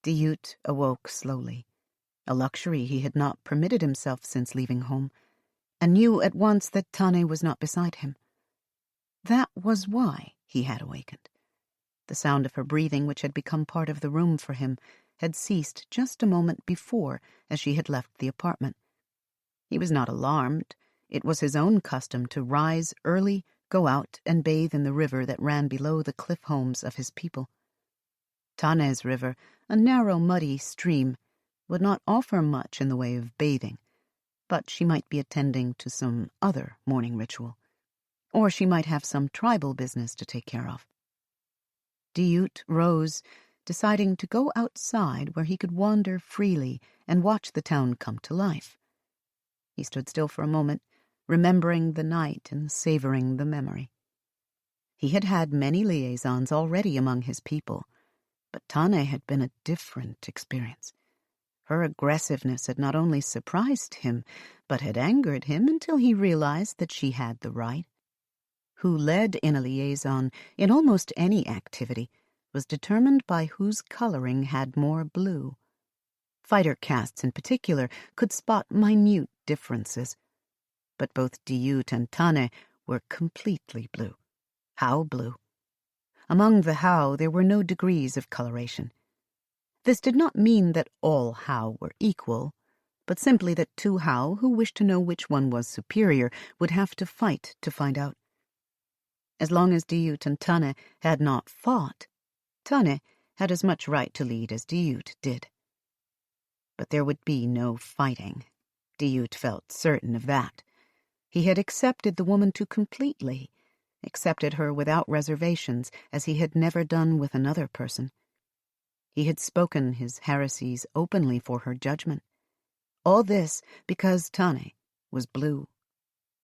Diut awoke slowly, a luxury he had not permitted himself since leaving home, and knew at once that Tane was not beside him. That was why he had awakened. The sound of her breathing, which had become part of the room for him, had ceased just a moment before as she had left the apartment. He was not alarmed. It was his own custom to rise early, go out, and bathe in the river that ran below the cliff homes of his people. Tane's river, a narrow, muddy stream, would not offer much in the way of bathing, but she might be attending to some other morning ritual, or she might have some tribal business to take care of. Diut rose, deciding to go outside where he could wander freely and watch the town come to life. He stood still for a moment, remembering the night and savoring the memory. He had had many liaisons already among his people, but Tane had been a different experience. Her aggressiveness had not only surprised him, but had angered him until he realized that she had the right. Who led in a liaison in almost any activity was determined by whose coloring had more blue. Fighter castes in particular could spot minute differences, but both Diut and Tane were completely blue. How blue? Among the How there were no degrees of coloration. This did not mean that all How were equal, but simply that two How who wished to know which one was superior would have to fight to find out. As long as Diut and Tane had not fought, Tane had as much right to lead as Diut did. But there would be no fighting. Diut felt certain of that. He had accepted the woman too completely, accepted her without reservations, as he had never done with another person. He had spoken his heresies openly for her judgment. All this because Tane was blue.